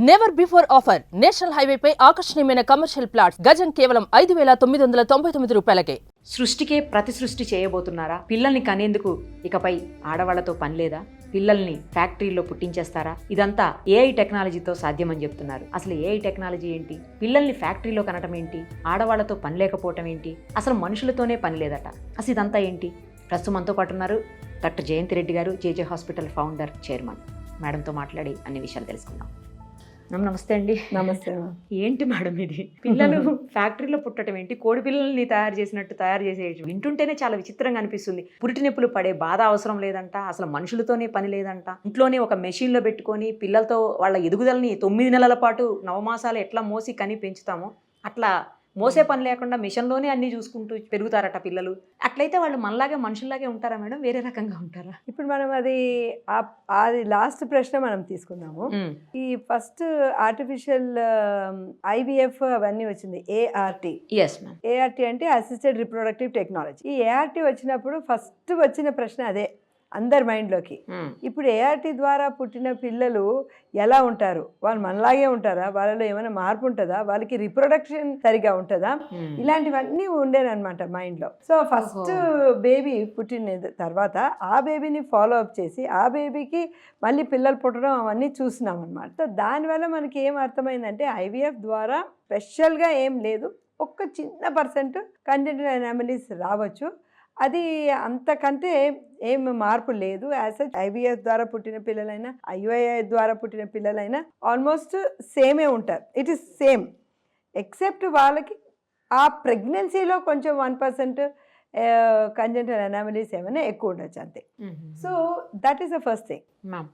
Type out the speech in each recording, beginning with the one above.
Never before offer national హైవేపై ఆకర్షణీయమైన commercial plots గజం కేవలం 5,999 రూపాయలకే. సృష్టికే ప్రతి సృష్టి చేయబోతున్నారా? పిల్లల్ని కనేందుకు ఇకపై ఆడవాళ్లతో పని లేదా? పిల్లల్ని ఫ్యాక్టరీలో పుట్టించేస్తారా? ఇదంతా ఏఐ టెక్నాలజీతో సాధ్యమని చెప్తున్నారు. అసలు ఏఐ టెక్నాలజీ ఏంటి? పిల్లల్ని ఫ్యాక్టరీలో కనటం ఏంటి? ఆడవాళ్లతో పని లేకపోవటం ఏంటి? అసలు మనుషులతోనే పని లేదట. అసలు ఇదంతా ఏంటి? ప్రస్తుతం మనతో పాటు ఉన్నారు డాక్టర్ జయంతి రెడ్డి గారు, జేజే హాస్పిటల్ ఫౌండర్, చైర్మన్. మేడంతో మాట్లాడి అన్ని విషయాలు తెలుసుకుందాం. నమస్తే అండి. నమస్తే. ఏంటి మేడం ఇది? పిల్లలు ఫ్యాక్టరీలో పుట్టడం ఏంటి? కోడి పిల్లల్ని తయారు చేసినట్టు తయారు చేసే వింటుంటేనే చాలా విచిత్రంగా అనిపిస్తుంది. పురిటి నొప్పులు పడే బాధ అవసరం లేదంట, అసలు మనుషులతోనే పని లేదంట. ఇంట్లోనే ఒక మెషిన్లో పెట్టుకొని పిల్లలతో వాళ్ళ ఎదుగుదలని 9 నెలల పాటు నవమాసాలు ఎట్లా మోసి కని పెంచుతామో అట్లా మోసే పని లేకుండా మిషన్లోనే అన్ని చూసుకుంటూ పెరుగుతారట పిల్లలు. అట్లయితే వాళ్ళు మనలాగే మనుషుల్లాగే ఉంటారా మేడం? వేరే రకంగా ఉంటారా? ఇప్పుడు మనం అది లాస్ట్ ప్రశ్న మనం తీసుకుందాము. ఈ ఫస్ట్ ఆర్టిఫిషియల్ IVF అవన్నీ వచ్చింది, ART. Yes ma'am. ART అంటే అసిస్టెడ్ రిప్రొడక్టివ్ టెక్నాలజీ. ఈ ART వచ్చినప్పుడు ఫస్ట్ వచ్చిన ప్రశ్న అదే అందరి మైండ్లోకి. ఇప్పుడు ART ద్వారా పుట్టిన పిల్లలు ఎలా ఉంటారు? వాళ్ళు మనలాగే ఉంటారా? వాళ్ళలో ఏమైనా మార్పు ఉంటుందా? వాళ్ళకి రిప్రొడక్షన్ సరిగా ఉంటుందా? ఇలాంటివన్నీ ఉండేనమాట మైండ్లో. సో ఫస్ట్ బేబీ పుట్టిన తర్వాత ఆ బేబీని ఫాలో అప్ చేసి ఆ బేబీకి మళ్ళీ పిల్లలు పుట్టడం అవన్నీ చూసినాం అనమాట. సో దానివల్ల మనకి ఏం అర్థమైందంటే IVF ద్వారా స్పెషల్గా ఏం లేదు, ఒక్క చిన్న % కంజెంటల్ అనామలీస్ రావచ్చు. అది అంతకంటే ఏం మార్పు లేదు. యాజ్ సచ్ IVF ద్వారా పుట్టిన పిల్లలైనా IUI ద్వారా పుట్టిన పిల్లలైనా ఆల్మోస్ట్ సేమే ఉంటారు. ఇట్ ఈస్ సేమ్, ఎక్సెప్ట్ వాళ్ళకి ఆ ప్రెగ్నెన్సీలో కొంచెం 1% కంజెంటల్ అనామలీస్ ఏమైనా ఎక్కువ ఉండొచ్చు అంతే. So that is the first thing.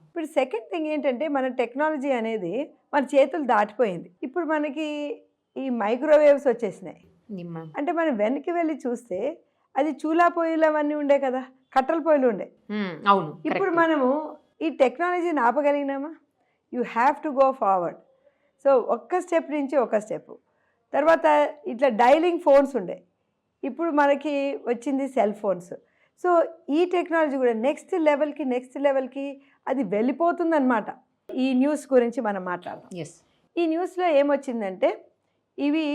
ఇప్పుడు సెకండ్ థింగ్ ఏంటంటే మన టెక్నాలజీ అనేది మన చేతులు దాటిపోయింది. ఇప్పుడు మనకి ఈ మైక్రోవేవ్స్ వచ్చేసినాయి. అంటే మనం వెనక్కి వెళ్ళి చూస్తే అది చూలా పొయ్యిలు అవన్నీ ఉండే కదా, కట్టెల పొయ్యిలు ఉండే. అవును. ఇప్పుడు మనము ఈ టెక్నాలజీని ఆపగలిగినామా? You have to go forward. So ఒక్క స్టెప్ నుంచి ఒక స్టెప్ తర్వాత ఇట్లా డైలింగ్ ఫోన్స్ ఉండే, ఇప్పుడు మనకి వచ్చింది సెల్ ఫోన్స్. సో ఈ టెక్నాలజీ కూడా నెక్స్ట్ లెవెల్కి అది వెళ్ళిపోతుందన్నమాట. ఈ న్యూస్ గురించి మనం మాట్లాడదాం. ఈ న్యూస్లో ఏమొచ్చిందంటే ఇవి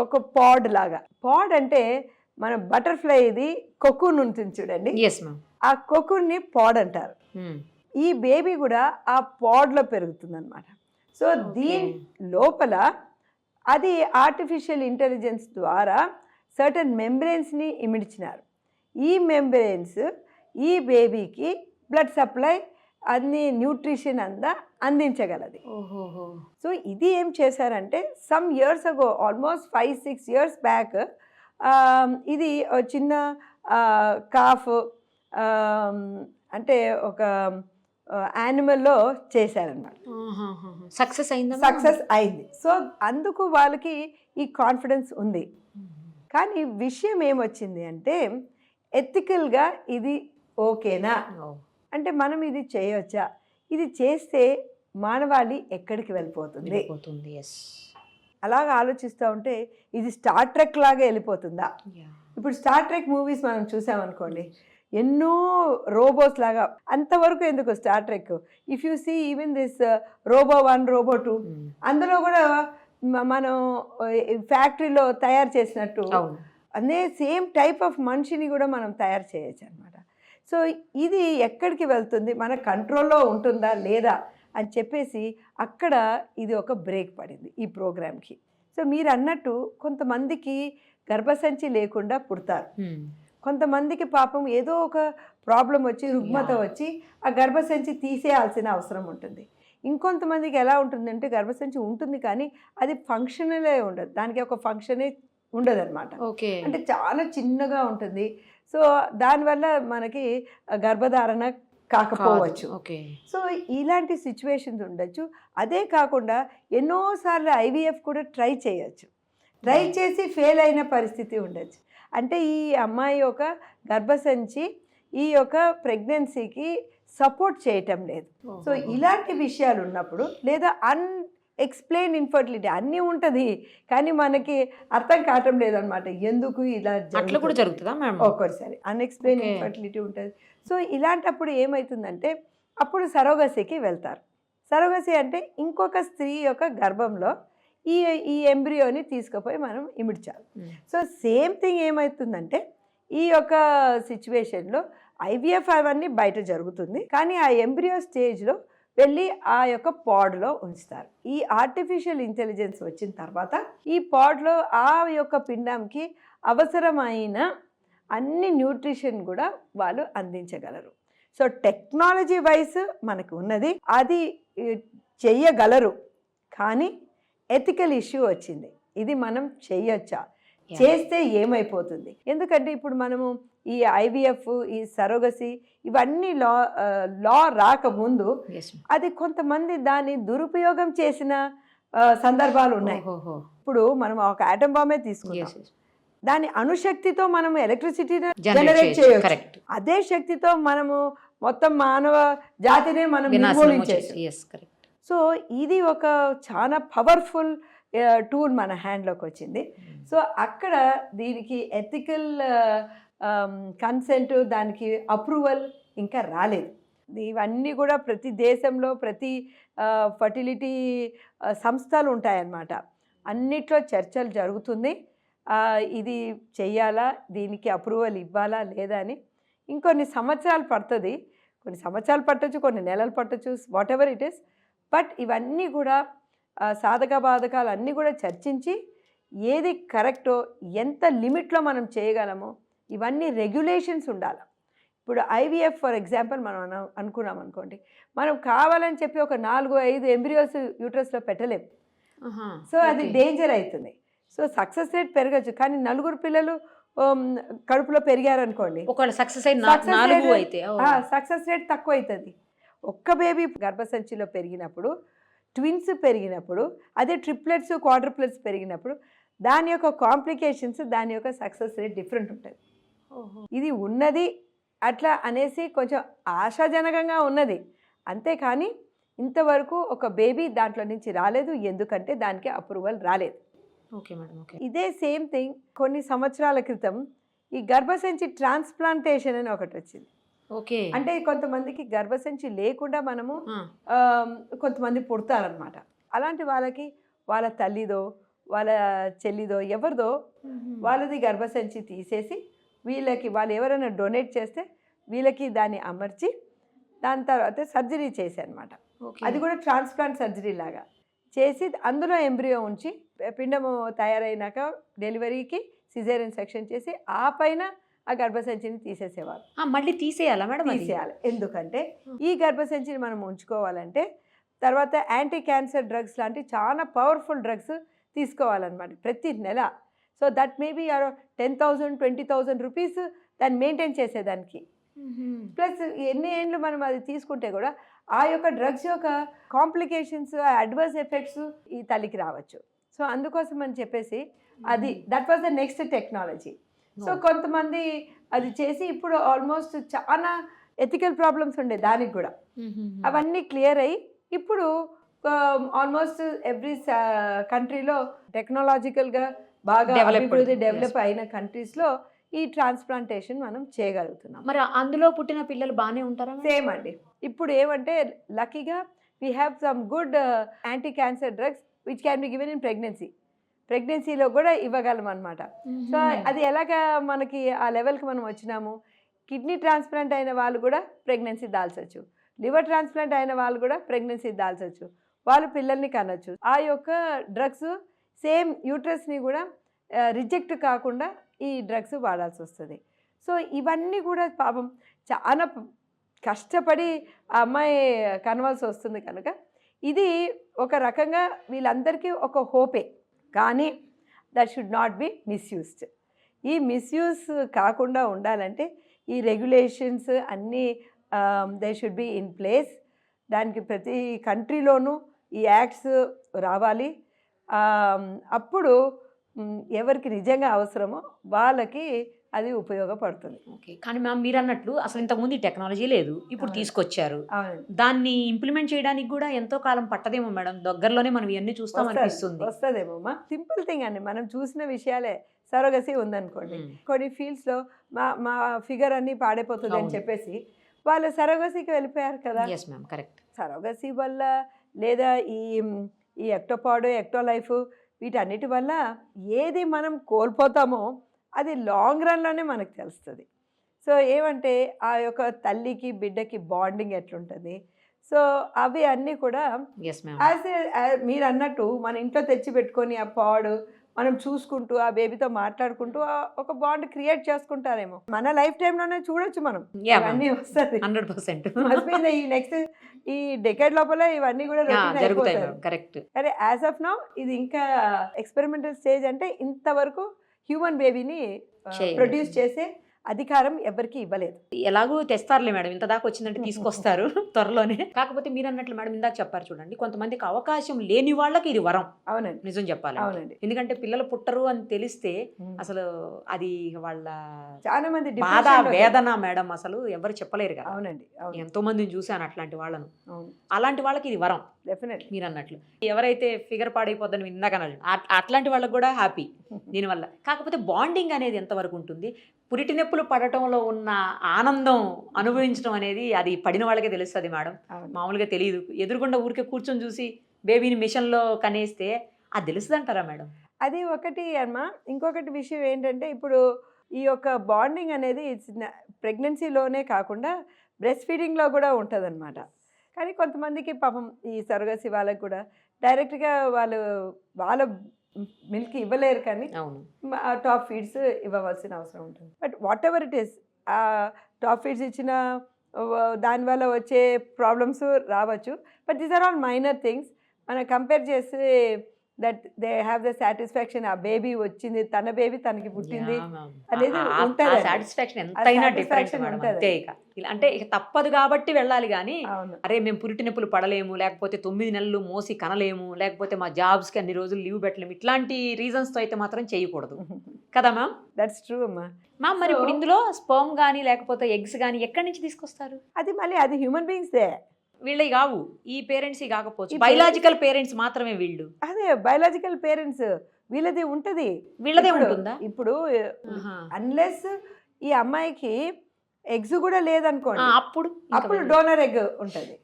ఒక పాడ్ లాగా. పాడ్ అంటే మన బటర్ఫ్లై ఇది కొకూన్ ఉంటుంది చూడండి, ఆ కొకూన్ని పాడ్ అంటారు. ఈ బేబీ కూడా ఆ పాడ్లో పెరుగుతుంది అనమాట. సో దీని లోపల అది ఆర్టిఫిషియల్ ఇంటెలిజెన్స్ ద్వారా సర్టన్ మెంబ్రెయిన్స్ని ఇమిడ్చినారు. ఈ మెంబ్రెయిన్స్ ఈ బేబీకి బ్లడ్ సప్లై అన్ని న్యూట్రిషన్ అందించగలది. సో ఇది ఏం చేశారంటే some years ago, almost 5-6 years back, ఇది చిన్న కాఫ్ అంటే ఒక యానిమల్లో చేశారనమాట. సక్సెస్ అయింది. సో అందుకు వాళ్ళకి ఈ కాన్ఫిడెన్స్ ఉంది. కానీ విషయం ఏమొచ్చింది అంటే ఎథికల్గా ఇది ఓకేనా అంటే మనం ఇది చేయవచ్చా? ఇది చేస్తే మానవాళి ఎక్కడికి వెళ్ళిపోతుంది? అలాగా ఆలోచిస్తూ ఉంటే ఇది స్టార్ ట్రెక్ లాగా వెళ్ళిపోతుందా? ఇప్పుడు స్టార్ ట్రెక్ మూవీస్ మనం చూసామనుకోండి, ఎన్నో రోబోస్ లాగా. అంతవరకు ఎందుకు Star Trek? If you see even this robot 1, robot 2, అందులో కూడా మనం ఫ్యాక్టరీలో తయారు చేసినట్టు అదే సేమ్ టైప్ ఆఫ్ మనిషిని కూడా మనం తయారు చేయొచ్చు అనమాట. సో ఇది ఎక్కడికి వెళ్తుంది, మన కంట్రోల్లో ఉంటుందా లేదా అని చెప్పేసి అక్కడ ఇది ఒక బ్రేక్ పడింది ఈ ప్రోగ్రామ్కి. సో మీరు అన్నట్టు కొంతమందికి గర్భసంచి లేకుండా పుడతారు, కొంతమందికి పాపం ఏదో ఒక ప్రాబ్లం వచ్చి రుగ్మత వచ్చి ఆ గర్భసంచి తీసేయాల్సిన అవసరం ఉంటుంది. ఇంకొంతమందికి ఎలా ఉంటుందంటే గర్భసంచి ఉంటుంది కానీ అది ఫంక్షనలే ఉండదు, దానికి ఒక ఫంక్షనే ఉండదు అనమాట. అంటే చాలా చిన్నగా ఉంటుంది. సో దానివల్ల మనకి గర్భధారణ కాకపోవచ్చు. సో ఇలాంటి సిచ్యువేషన్స్ ఉండొచ్చు. అదే కాకుండా ఎన్నోసార్లు IVF కూడా ట్రై చేయొచ్చు, ట్రై చేసి ఫెయిల్ అయిన పరిస్థితి ఉండొచ్చు. అంటే ఈ అమ్మాయి యొక్క గర్భసంచి ఈ యొక్క ప్రెగ్నెన్సీకి సపోర్ట్ చేయటం లేదు. సో ఇలాంటి విషయాలు ఉన్నప్పుడు లేదా ఎక్స్ప్లెయిన్ ఇన్ఫర్టిలిటీ అన్నీ ఉంటుంది కానీ మనకి అర్థం కావటం లేదనమాట, ఎందుకు ఇలా కూడా జరుగుతుందా ఒక్కోసారి అన్ఎక్స్ప్లెయిన్ ఇన్ఫర్టిలిటీ ఉంటుంది. సో ఇలాంటప్పుడు ఏమవుతుందంటే అప్పుడు సరోగసీకి వెళ్తారు. సరోగసీ అంటే ఇంకొక స్త్రీ యొక్క గర్భంలో ఈ ఈ ఎంబ్రియోని తీసుకుపోయి మనం ఇమిడ్చాలి. సో సేమ్ థింగ్ ఏమవుతుందంటే ఈ యొక్క సిచ్యువేషన్లో ఐవీఎఫ్ అవన్నీ బయట జరుగుతుంది, కానీ ఆ ఎంబ్రియో స్టేజ్లో వెళ్ళి ఆ యొక్క పాడ్లో ఉంచుతారు. ఈ ఆర్టిఫిషియల్ ఇంటెలిజెన్స్ వచ్చిన తర్వాత ఈ పాడ్లో ఆ యొక్క పిండంకి అవసరమైన అన్ని న్యూట్రిషన్ కూడా వాళ్ళు అందించగలరు. సో టెక్నాలజీ వైస్ మనకు ఉన్నది, అది చెయ్యగలరు, కానీ ఎథికల్ ఇష్యూ వచ్చింది. ఇది మనం చెయ్యొచ్చా, చేస్తే ఏమైపోతుంది? ఎందుకంటే ఇప్పుడు మనము ఈ ఐవీఎఫ్, ఈ సరోగసీ ఇవన్నీ లా రాకముందు అది కొంతమంది దాన్ని దురుపయోగం చేసిన సందర్భాలు ఉన్నాయి. ఇప్పుడు మనం ఒక ఆటం బాంబే తీసుకుంటాం, దాని అణుశక్తితో మనం ఎలక్ట్రిసిటీని జనరేట్ చేయొచ్చు. అదే శక్తితో మనము మొత్తం మానవ జాతినే మనం నిర్మూలించేస్తాం. సో ఇది ఒక చాలా పవర్ఫుల్ టూల్ మన హ్యాండ్లోకి వచ్చింది. సో అక్కడ దీనికి ఎథికల్ కన్సెంట్, దానికి అప్రూవల్ ఇంకా రాలేదు. ఇవన్నీ కూడా ప్రతి దేశంలో ప్రతి ఫర్టిలిటీ సంస్థలు ఉంటాయన్నమాట. అన్నిట్లో చర్చలు జరుగుతుంది, ఇది చెయ్యాలా, దీనికి అప్రూవల్ ఇవ్వాలా లేదా అని. ఇంకొన్ని సంవత్సరాలు పడుతుంది, కొన్ని సంవత్సరాలు పట్టచ్చు, కొన్ని నెలలు పట్టచ్చు, whatever it is. But ఇవన్నీ కూడా సాధక బాధకాలు అన్నీ కూడా చర్చించి ఏది కరెక్టో, ఎంత లిమిట్లో మనం చేయగలమో, ఇవన్నీ రెగ్యులేషన్స్ ఉండాలి. ఇప్పుడు ఐవీఎఫ్ ఫర్ ఎగ్జాంపుల్ మనం అనుకున్నాం అనుకోండి, మనం కావాలని చెప్పి ఒక 4-5 ఎంబ్రియోస్ యూట్రస్లో పెట్టలేము. సో అది డేంజర్ అవుతుంది. సో సక్సెస్ రేట్ పెరగచ్చు, కానీ 4 పిల్లలు కడుపులో పెరిగారనుకోండి, సక్సెస్ రేట్ తక్కువ అవుతుంది. ఒక్క బేబీ గర్భసంచిలో పెరిగినప్పుడు, ట్విన్స్ పెరిగినప్పుడు, అదే ట్రిప్లెట్స్ క్వాడ్రుప్లెట్స్ పెరిగినప్పుడు దాని యొక్క కాంప్లికేషన్స్, దాని యొక్క సక్సెస్ రేట్ డిఫరెంట్ ఉంటుంది. ఇది ఉన్నది అట్లా అనేసి కొంచెం ఆశాజనకంగా ఉన్నది, అంతేకాని ఇంతవరకు ఒక బేబీ దాంట్లో నుంచి రాలేదు, ఎందుకంటే దానికి అప్రూవల్ రాలేదు. Okay madam, okay. ఇదే సేమ్ థింగ్ కొన్ని సంవత్సరాల క్రితం ఈ గర్భసంచి ట్రాన్స్ప్లాంటేషన్ అని ఒకటి వచ్చింది. ఓకే, అంటే కొంతమందికి గర్భసంచి లేకుండా మనము కొంతమంది పుడతారనమాట. అలాంటి వాళ్ళకి వాళ్ళ తల్లిదో వాళ్ళ చెల్లిదో ఎవరిదో వాళ్ళది గర్భసంచి తీసేసి వీళ్ళకి వాళ్ళు ఎవరైనా డొనేట్ చేస్తే వీళ్ళకి దాన్ని అమర్చి దాని తర్వాత సర్జరీ చేసి అనమాట. అది కూడా ట్రాన్స్ప్లాంట్ సర్జరీ లాగా చేసి అందులో ఎంబ్రియో ఉంచి పిండము తయారైనాక డెలివరీకి సిజేరియన్ సెక్షన్ చేసి ఆ పైన ఆ గర్భసంచిని తీసేసేవారు. మళ్ళీ తీసేయాలా మేడం? తీసేయాలి. ఎందుకంటే ఈ గర్భసంచిని మనం ఉంచుకోవాలంటే తర్వాత యాంటీ క్యాన్సర్ డ్రగ్స్ లాంటి చాలా పవర్ఫుల్ డ్రగ్స్ తీసుకోవాలన్నమాట ప్రతి నెల. సో దట్ మేబీ 10,000 20,000 రూపీస్ దాన్ని మెయింటైన్ చేసేదానికి. ప్లస్ ఎన్ని ఏండ్లు మనం అది తీసుకుంటే కూడా ఆ యొక్క డ్రగ్స్ యొక్క కాంప్లికేషన్స్, అడ్వర్స్ ఎఫెక్ట్స్ ఈ తల్లికి రావచ్చు. సో అందుకోసం అని చెప్పేసి అది that was the next technology. So కొంతమంది అది చేసి ఇప్పుడు ఆల్మోస్ట్ చాలా ఎథికల్ ప్రాబ్లమ్స్ ఉండే దానికి కూడా అవన్నీ క్లియర్ అయ్యి ఇప్పుడు ఆల్మోస్ట్ ఎవ్రీ కంట్రీలో టెక్నాలజికల్గా బాగా డెవలప్ అయిన కంట్రీస్లో ఈ ట్రాన్స్ప్లాంటేషన్ మనం చేయగలుగుతున్నాం. మరి అందులో పుట్టిన పిల్లలు బాగానే ఉంటారా? సేమ్ అండి. ఇప్పుడు ఏమంటే లక్కీగా we have some good anti cancer drugs which can be given in ప్రెగ్నెన్సీలో కూడా ఇవ్వగలం అనమాట. సో అది ఎలాగా మనకి ఆ లెవెల్కి మనం వచ్చినాము. కిడ్నీ ట్రాన్స్ప్లాంట్ అయిన వాళ్ళు కూడా ప్రెగ్నెన్సీ దాల్చవచ్చు, లివర్ ట్రాన్స్ప్లాంట్ అయిన వాళ్ళు కూడా ప్రెగ్నెన్సీ దాల్చవచ్చు, వాళ్ళు పిల్లల్ని కనొచ్చు. ఆ యొక్క డ్రగ్స్ సేమ్ యూట్రస్ని కూడా రిజెక్ట్ కాకుండా ఈ డ్రగ్స్ వాడాల్సి వస్తుంది. సో ఇవన్నీ కూడా పాపం చాలా కష్టపడి ఆ అమ్మాయి కనవాల్సి వస్తుంది కనుక ఇది ఒక రకంగా వీళ్ళందరికీ ఒక హోపే. కానీ that should not be misused. ఈ మిస్యూజ్ కాకుండా ఉండాలంటే ఈ రెగ్యులేషన్స్ అన్నీ they should be in place. దానికి ప్రతి కంట్రీలోనూ ఈ యాక్ట్స్ రావాలి. అప్పుడు ఎవరికి నిజంగా అవసరమో వాళ్ళకి అది ఉపయోగపడుతుంది. ఓకే, కానీ మ్యామ్ మీరు అన్నట్లు అసలు ఇంతకుముందు ఈ టెక్నాలజీ లేదు, ఇప్పుడు తీసుకొచ్చారు. దాన్ని ఇంప్లిమెంట్ చేయడానికి కూడా ఎంతో కాలం పట్టదేమో మేడం, దగ్గరలోనే మనం ఇవన్నీ చూస్తాం అనిపిస్తుంది. వస్తుందేమో. సింపుల్ థింగ్ అండి, మనం చూసిన విషయాలే. సరోగసీ ఉందనుకోండి, కొన్ని ఫీల్డ్స్లో మా ఫిగర్ అన్నీ పాడైపోతుంది అని చెప్పేసి వాళ్ళు సరోగసీకి వెళ్ళిపోయారు కదా. Yes ma'am, correct. సరోగసీ వల్ల లేదా ఈ ఎక్టోపాడ్ ఎక్టోలైఫ్ వీటన్నిటి వల్ల ఏది మనం కోల్పోతామో అది లాంగ్ రన్లోనే మనకు తెలుస్తుంది. సో ఏమంటే ఆ యొక్క తల్లికి బిడ్డకి బాండింగ్ ఎట్లుంటుంది, సో అవి అన్నీ కూడా ఎస్ మ్యామ్. మీరు అన్నట్టు మన ఇంట్లో తెచ్చి పెట్టుకొని ఆ పాడ్ మనం చూసుకుంటూ ఆ బేబీతో మాట్లాడుకుంటూ ఒక బాండ్ క్రియేట్ చేసుకుంటారేమో. మన లైఫ్ టైంలోనే చూడొచ్చు మనం, ఇవన్నీ వస్తుంది 100% ఈ నెక్స్ట్ ఈ డెకేడ్ లోపల ఇవన్నీ కూడా జరుగుతాయి. కరెక్ట్. అరే యాజ్ ఆఫ్ నౌ ఇది ఇంకా ఎక్స్పెరిమెంటల్ స్టేజ్. అంటే ఇంతవరకు హ్యూమన్ బేబీని ప్రొడ్యూస్ చేసే అధికారం ఎవరికి ఇవ్వలేదు. ఎలాగూ తెస్తారులే మేడం, ఇంత దాకా వచ్చిందంటే తీసుకొస్తారు త్వరలోనే. కాకపోతే మీరు అన్నట్లు మేడం ఇందాక చెప్పారు చూడండి, కొంతమందికి అవకాశం లేని వాళ్ళకి ఇది వరం. అవునండి, నిజం చెప్పాలి. అవునండి. ఎందుకంటే పిల్లలు పుట్టరు అని తెలిస్తే అసలు అది వాళ్ళ చాలా మంది బాధ వేదన మేడం అసలు ఎవరు చెప్పలేరు కదా. అవునండి, ఎంతో మందిని చూశాను అట్లాంటి వాళ్ళను. అవును, అలాంటి వాళ్ళకి ఇది వరం డెఫినెట్లీ. మీరు అన్నట్లు. ఎవరైతే ఫిగర్ పాడైపోద్దని ఇందాక అట్లాంటి వాళ్ళకి కూడా హ్యాపీ దీనివల్ల. కాకపోతే బాండింగ్ అనేది ఎంతవరకు ఉంటుంది, పురిటి నొప్పులు పడటంలో ఉన్న ఆనందం అనుభవించడం అనేది అది పడిన వాళ్ళకే తెలుస్తుంది మేడం, మామూలుగా తెలియదు. ఎదురుగుండా ఊరికే కూర్చొని చూసి బేబీని మిషన్లో కనేస్తే అది తెలుస్తుంది అంటారా మేడం? అది ఒకటి అమ్మా. ఇంకొకటి విషయం ఏంటంటే ఇప్పుడు ఈ యొక్క బాండింగ్ అనేది ప్రెగ్నెన్సీలోనే కాకుండా బ్రెస్ట్ ఫీడింగ్లో కూడా ఉంటుంది అనమాట. కానీ కొంతమందికి పాపం ఈ సరోగసీ వాళ్ళకి కూడా డైరెక్ట్గా వాళ్ళ మిల్క్ ఇవ్వలేరు, కానీ టాప్ ఫీడ్స్ ఇవ్వవలసిన అవసరం ఉంటుంది. But whatever it is, ఆ టాప్ ఫీడ్స్ ఇచ్చిన దానివల్ల వచ్చే ప్రాబ్లమ్స్ రావచ్చు. But these are all minor things. మనం కంపేర్ చేస్తే that they have the satisfaction, ఆ బేబీ వచ్చింది, తన బేబీ తనకి పుట్టింది అనేది ఉంటుంది. సాటిస్ఫాక్షన్ ఎంతైనా డిఫరెంట్ ఉంటుంది. అంటే ఇక తప్పదు కాబట్టి వెళ్ళాలి, కానీ అరే మేము పురిటి నొప్పులు పడలేము, లేకపోతే 9 నెలలు మోసి కనలేము, లేకపోతే మా జాబ్స్కి అన్ని రోజులు లీవ్ పెట్టలేము, ఇట్లాంటి రీజన్స్తో అయితే మాత్రం చేయకూడదు కదా మ్యామ్? దట్స్ ట్రూ అమ్మా. మ్యామ్ మరి ఇప్పుడు ఇందులో స్పర్మ్ కానీ లేకపోతే ఎగ్స్ కానీ ఎక్కడి నుంచి తీసుకొస్తారు? అది మళ్ళీ అది హ్యూమన్ బీయింగ్స్దే, వీళ్ళవి కావు, ఈ పేరెంట్స్ కాకపోవచ్చు, బయలాజికల్ పేరెంట్స్ మాత్రమే వీళ్ళు. అదే బయలాజికల్ పేరెంట్స్ వీళ్ళది ఉంటుంది. వీళ్ళదే ఉంటుందా? ఇప్పుడు అన్లెస్ ఈ అమ్మాయికి ఎగ్స్ కూడా లేదనుకోండి, అప్పుడు డోనర్ ఎగ్ ఉంటుంది.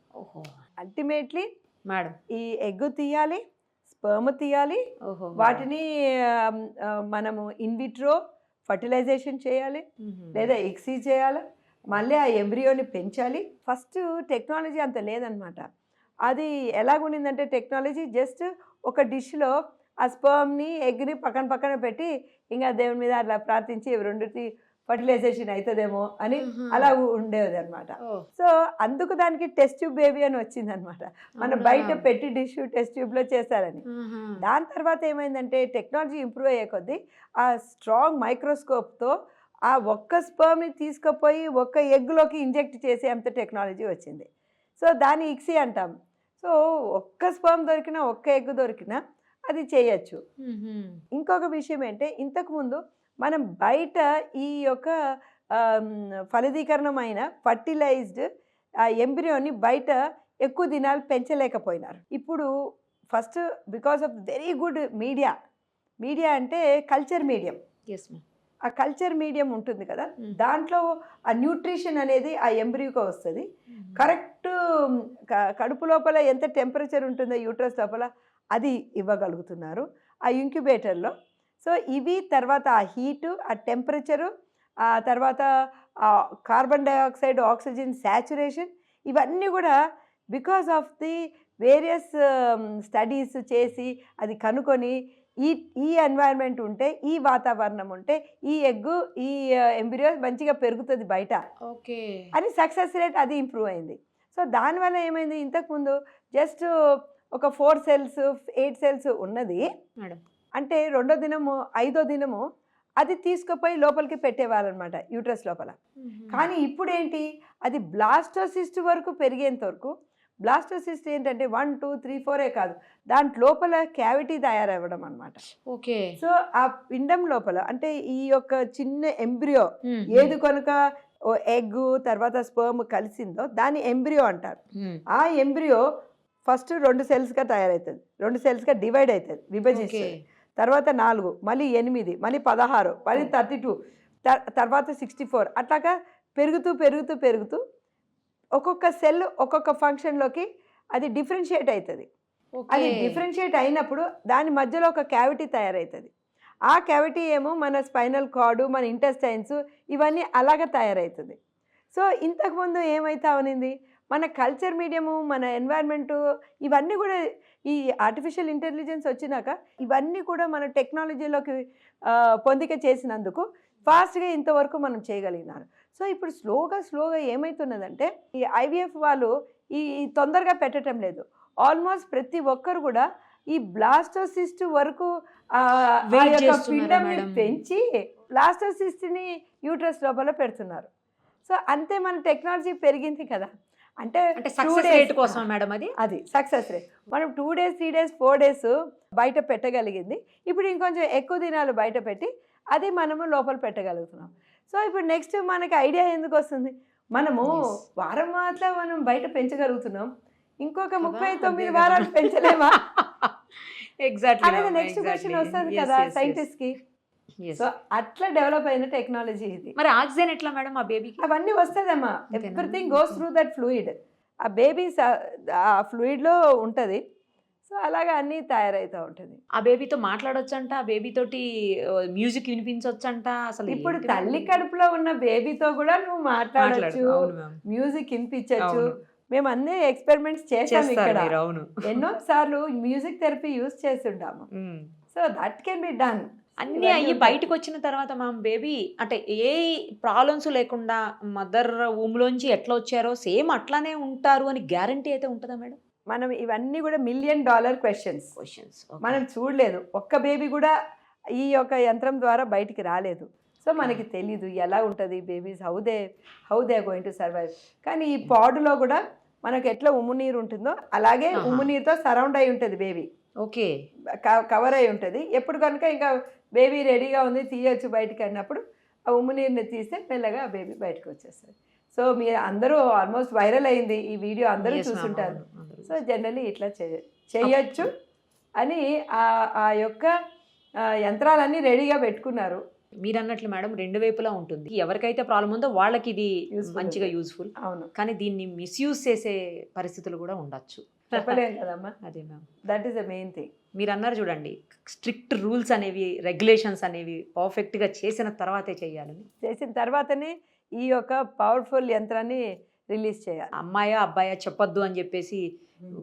అల్టిమేట్లీ మేడం ఈ ఎగ్ తీయాలి, స్పర్మ్ తీయాలి, వాటిని మనము ఇన్విట్రో ఫర్టిలైజేషన్ చేయాలి, లేదా ఎక్సీ చేయాలి, మళ్ళీ ఆ ఎంబ్రియోని పెంచాలి. ఫస్ట్ టెక్నాలజీ అంత లేదనమాట. అది ఎలాగుండిందంటే టెక్నాలజీ జస్ట్ ఒక డిష్లో ఆ స్పర్మ్ని ఎగ్ని పక్కన పెట్టి ఇంకా దేవుని మీద అట్లా ప్రార్థించి రెండుకి ఫర్టిలైజేషన్ అవుతుందేమో అని అలా ఉండేది అనమాట. సో అందుకు దానికి టెస్ట్ ట్యూబ్ బేబీ అని వచ్చింది అనమాట. మనం బయట పెట్టి డిష్ టెస్ట్ ట్యూబ్లో చేస్తారని. దాని తర్వాత ఏమైందంటే టెక్నాలజీ ఇంప్రూవ్ అయ్యే కొద్దీ ఆ స్ట్రాంగ్ మైక్రోస్కోప్తో ఆ ఒక్క స్పర్మ్ని తీసుకుపోయి ఒక్క ఎగ్లోకి ఇంజెక్ట్ చేసే అంత టెక్నాలజీ వచ్చింది. సో దాన్ని ఇక్సీ అంటాం. సో ఒక్క స్పర్మ్ దొరికినా ఒక్క ఎగ్ దొరికినా అది చేయొచ్చు. ఇంకొక విషయం ఏంటంటే ఇంతకుముందు మనం బయట ఈ యొక్క ఫలదీకరణమైన ఫర్టిలైజ్డ్ ఎంబ్రియోని బయట ఎక్కువ దినాలు పెంచలేకపోయినారు. ఇప్పుడు first because of very good media అంటే కల్చర్ మీడియం. ఆ కల్చర్ మీడియం ఉంటుంది కదా, దాంట్లో ఆ న్యూట్రిషన్ అనేది ఆ ఎంబ్రియోకి వస్తుంది. కరెక్ట్ కడుపు లోపల ఎంత టెంపరేచర్ ఉంటుందో యూట్రస్ లోపల అది ఇవ్వగలుగుతున్నారు ఆ ఇంక్యుబేటర్లో. సో ఇవి తర్వాత ఆ హీటు, ఆ టెంపరేచరు, ఆ తర్వాత ఆ కార్బన్ డైఆక్సైడ్ ఆక్సిజన్ శాచురేషన్, ఇవన్నీ కూడా because of the various studies చేసి అది కనుక్కొని ఈ ఎన్వైరన్మెంట్ ఉంటే, ఈ వాతావరణం ఉంటే ఈ ఎగ్ ఈ ఎంబ్రియో మంచిగా పెరుగుతుంది బయట అని సక్సెస్ రేట్ అది ఇంప్రూవ్ అయింది. సో దానివల్ల ఏమైంది, ఇంతకుముందు జస్ట్ ఒక 4 cells 8 cells ఉన్నది అంటే 2వ దినము 5వ దినము అది తీసుకుపోయి లోపలికి పెట్టేవాళ్ళనమాట యూట్రస్ లోపల. కానీ ఇప్పుడు ఏంటి, అది బ్లాస్టోసిస్ట్ వరకు పెరిగేంత వరకు. బ్లాస్టోసిస్ట్ ఏంటంటే 1 2 3 4 కాదు, దాంట్ లోపల క్యావిటీ తయారవ్వడం అనమాట. ఓకే. సో ఆ పిండం లోపల అంటే ఈ యొక్క చిన్న ఎంబ్రియో ఏది కనుక ఎగ్ తర్వాత స్పర్మ్ కలిసిందో దాన్ని ఎంబ్రియో అంటారు. ఆ ఎంబ్రియో ఫస్ట్ 2 cells తయారవుతుంది, 2 cells డివైడ్ అవుతుంది, విభజిస్తుంది. తర్వాత 4, మళ్ళీ 8, మళ్ళీ 16, మళ్ళీ 32, తర్వాత 64, అట్లాగా పెరుగుతూ ఒక్కొక్క సెల్ ఒక్కొక్క ఫంక్షన్లోకి అది డిఫరెన్షియేట్ అవుతుంది. అది డిఫరెన్షియేట్ అయినప్పుడు దాని మధ్యలో ఒక క్యావిటీ తయారవుతుంది. ఆ క్యావిటీ ఏమో మన స్పైనల్ కార్డు, మన ఇంటెస్టైన్స్ ఇవన్నీ అలాగ తయారవుతుంది. సో ఇంతకుముందు ఏమైతే అవనింది, మన కల్చర్ మీడియము, మన ఎన్వైర్న్మెంటు ఇవన్నీ కూడా ఈ ఆర్టిఫిషియల్ ఇంటెలిజెన్స్ వచ్చినాక ఇవన్నీ కూడా మన టెక్నాలజీలోకి పొందిక చేసినందుకు ఫాస్ట్గా ఇంతవరకు మనం చేయగలిగినారు. సో ఇప్పుడు స్లోగా ఏమవుతున్నదంటే ఈ ఐవీఎఫ్ వాళ్ళు ఈ తొందరగా పెట్టడం లేదు. ఆల్మోస్ట్ ప్రతి ఒక్కరు కూడా ఈ బ్లాస్టోసిస్ట్ వరకు పిండంని పెంచి బ్లాస్టోసిస్ట్ని యూట్రస్ లోపల పెడుతున్నారు. సో అంతే మన టెక్నాలజీ పెరిగింది కదా. అంటే సక్సెస్ రేట్ కోసం మేడం అది సక్సెస్ రేట్. మనం 2 days 3 days 4 days బయట పెట్టగలిగింది. ఇప్పుడు ఇంకొంచెం ఎక్కువ దినాలు బయట పెట్టి అది మనము లోపల పెట్టగలుగుతున్నాం. సో ఇప్పుడు నెక్స్ట్ మనకి ఐడియా ఎందుకు వస్తుంది, మనము వారం మాత్రం మనం బయట పెంచగలుగుతున్నాం, ఇంకొక 39 వారాలు పెంచలేమా అనేది నెక్స్ట్ క్వశ్చన్ వస్తుంది కదా సైంటిస్ట్ కి. సో అట్లా డెవలప్ అయిన టెక్నాలజీ ఇది. మరి ఆక్సిజన్ ఎట్లా మేడం ఆ బేబీకి? అవన్నీ వస్తుందమ్మా, everything goes through that fluid. ఆ బేబీస్ ఆ ఫ్లూయిడ్లో ఉంటుంది. సో అలాగా అన్నీ తయారవుతూ ఉంటుంది. ఆ బేబీతో మాట్లాడొచ్చంట, ఆ బేబీ తోటి మ్యూజిక్ వినిపించొచ్చంట. అసలు ఇప్పుడు తల్లి కడుపులో ఉన్న బేబీతో కూడా నువ్వు మాట్లాడచ్చు, మ్యూజిక్ వినిపించచ్చు. మేము అన్ని ఎక్స్పెరిమెంట్స్ చేసాము ఇక్కడ, ఎన్నో సార్లు మ్యూజిక్ థెరపీ యూజ్ చేస్తుంటాము. So that can be done. అన్నీ అయ్యి బయటకు వచ్చిన తర్వాత మా బేబీ అంటే ఏ ప్రాబ్లమ్స్ లేకుండా మదర్ ఊమ్లోంచి ఎట్లా వచ్చారో సేమ్ అట్లానే ఉంటారు అని గ్యారంటీ అయితే ఉంటుందా మేడం? మనం ఇవన్నీ కూడా $1 million క్వశ్చన్స్ మనం చూడలేదు. ఒక్క బేబీ కూడా ఈ యొక్క యంత్రం ద్వారా బయటికి రాలేదు. సో మనకి తెలీదు ఎలా ఉంటుంది babies, how they going to survive. కానీ ఈ పాడులో కూడా మనకు ఎట్లా ఉమ్మునీరు ఉంటుందో అలాగే ఉమ్మునీరుతో సరౌండ్ అయి ఉంటుంది బేబీ. ఓకే, కవర్ అయి ఉంటుంది. ఎప్పుడు కనుక ఇంకా బేబీ రెడీగా ఉంది తీయచ్చు బయటికి అన్నప్పుడు ఆ ఉమ్మునీరుని తీస్తే మెల్లగా ఆ బేబీ బయటకు వచ్చేస్తుంది. సో మీరు అందరూ ఆల్మోస్ట్ వైరల్ అయింది ఈ వీడియో, అందరూ చూసుంటారు. సో జనరల్లీ ఇట్లా చేయొచ్చు అని ఆ యొక్క యంత్రాలన్నీ రెడీగా పెట్టుకున్నారు. మీరు అన్నట్లు మేడం 2 వైపులా ఉంటుంది. ఎవరికైతే ప్రాబ్లం ఉందో వాళ్ళకి ఇది మంచిగా యూజ్ఫుల్. అవును, కానీ దీన్ని మిస్యూజ్ చేసే పరిస్థితులు కూడా ఉండొచ్చు, చెప్పలేం కదమ్మా. అదే ma'am, that is the main thing. మీరు అన్నారు చూడండి, స్ట్రిక్ట్ రూల్స్ అనేవి, రెగ్యులేషన్స్ అనేవి పర్ఫెక్ట్గా చేసిన తర్వాతే చేయాలని. చేసిన తర్వాతనే ఈ యొక్క పవర్ఫుల్ యంత్రాన్ని రిలీజ్ చేయాలి. అమ్మాయా అబ్బాయా చెప్పొద్దు అని చెప్పేసి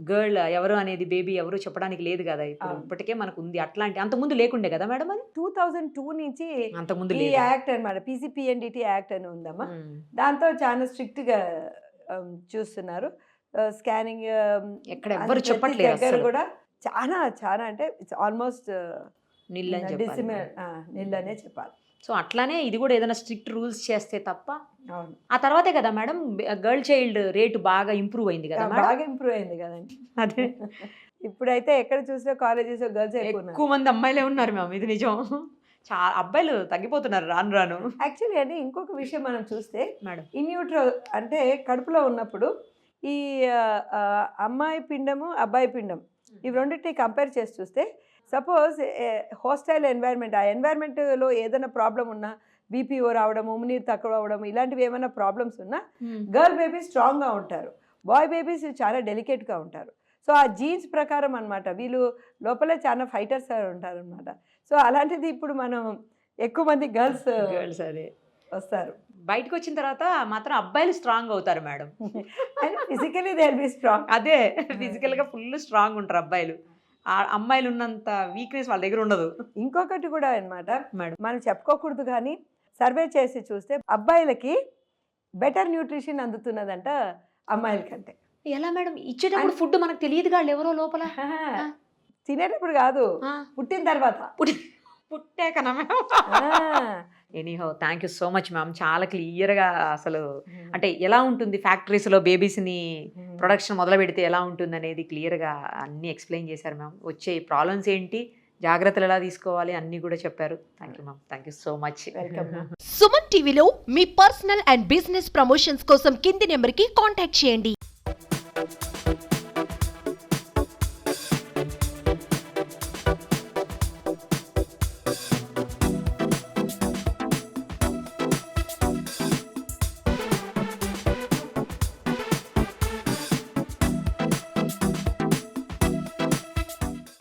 గర్ల్ ఎవరు అనేది బేబీ ఎవరు చెప్పడానికి లేదు కదా ఇప్పుడు. ఇప్పటికే మనకు ఉంది అట్లాంటి, అంతకుముందు లేకుండే కదా మేడం అది. 2002 నుంచి అంతకుముందు ఈ యాక్ట్ అనమాట, PCPNDT యాక్ట్ అని ఉందమ్మా. దాంతో చాలా స్ట్రిక్ట్గా చూస్తున్నారు. స్కానింగ్ ఎక్కడ ఎవరు చెప్పట్లేదు దగ్గర కూడా చాలా అంటే ఇట్స్ ఆల్మోస్ట్ నిల్లనే చెప్పాలి. సో అట్లానే ఇది కూడా ఏదైనా స్ట్రిక్ట్ రూల్స్ చేస్తే తప్ప. అవును, ఆ తర్వాతే కదా మేడం గర్ల్ చైల్డ్ రేటు బాగా ఇంప్రూవ్ అయింది కదా. బాగా ఇంప్రూవ్ అయింది కదండి. అదే ఇప్పుడైతే ఎక్కడ చూసినా కాలేజెస్ గర్ల్స్ ఎక్కువ మంది అమ్మాయిలే ఉన్నారు మ్యామ్, ఇది నిజం. చాలా అబ్బాయిలు తగ్గిపోతున్నారు రాను. యాక్చువల్లీ అండి ఇంకొక విషయం మనం చూస్తే మేడం, ఇన్యూట్రో అంటే కడుపులో ఉన్నప్పుడు ఈ అమ్మాయి పిండము అబ్బాయి పిండం ఇవి రెండింటిని కంపేర్ చేసి చూస్తే, సపోజ్ హాస్టైల్ ఎన్వైర్న్మెంట్, ఆ ఎన్వైర్న్మెంట్లో ఏదైనా ప్రాబ్లం ఉన్నా, బీపీఓ రావడం, ఉమ్మునీరు తక్కువ అవ్వడం, ఇలాంటివి ఏమైనా ప్రాబ్లమ్స్ ఉన్నా గర్ల్ బేబీస్ స్ట్రాంగ్గా ఉంటారు, బాయ్ బేబీస్ చాలా డెలికేట్గా ఉంటారు. సో ఆ జీన్స్ ప్రకారం అనమాట వీళ్ళు లోపలే చాలా ఫైటర్స్ ఉంటారు అనమాట. సో అలాంటిది ఇప్పుడు మనం ఎక్కువ మంది గర్ల్స్ అదే వస్తారు. బయటకు వచ్చిన తర్వాత మాత్రం అబ్బాయిలు స్ట్రాంగ్ అవుతారు madam. Physically they will be strong. అదే ఫిజికల్గా ఫుల్ స్ట్రాంగ్ ఉంటారు అబ్బాయిలు. ఆ అమ్మాయిలు ఉన్నంత వీక్నెస్ వాళ్ళ దగ్గర ఉండదు. ఇంకొకటి కూడా అనమాట మేడం, మనం చెప్పుకోకూడదు కానీ సర్వే చేసి చూస్తే అబ్బాయిలకి బెటర్ న్యూట్రిషన్ అందుతున్నదంట అమ్మాయిల కంటే. ఎలా మేడం? ఇచ్చేటప్పుడు ఫుడ్ మనకు తెలియదు కాదు ఎవరో లోపల, తినేటప్పుడు కాదు, పుట్టిన తర్వాత. పుట్టాకనా ma'am? Anyhow thank you so much ma'am. చాలా క్లియర్గా అసలు అంటే ఎలా ఉంటుంది ఫ్యాక్టరీస్లో బేబీస్ని ప్రొడక్షన్ మొదలు పెడితే ఎలా ఉంటుంది అనేది క్లియర్గా అన్నీ ఎక్స్ప్లెయిన్ చేశారు మ్యామ్. వచ్చే ప్రాబ్లమ్స్ ఏంటి, జాగ్రత్తలు ఎలా తీసుకోవాలి అన్నీ కూడా చెప్పారు. Thank you ma'am, thank you so much. Welcome. Suman టీవీలో మీ పర్సనల్ అండ్ బిజినెస్ ప్రమోషన్స్ కోసం కింది నెంబర్కి కాంటాక్ట్ చేయండి.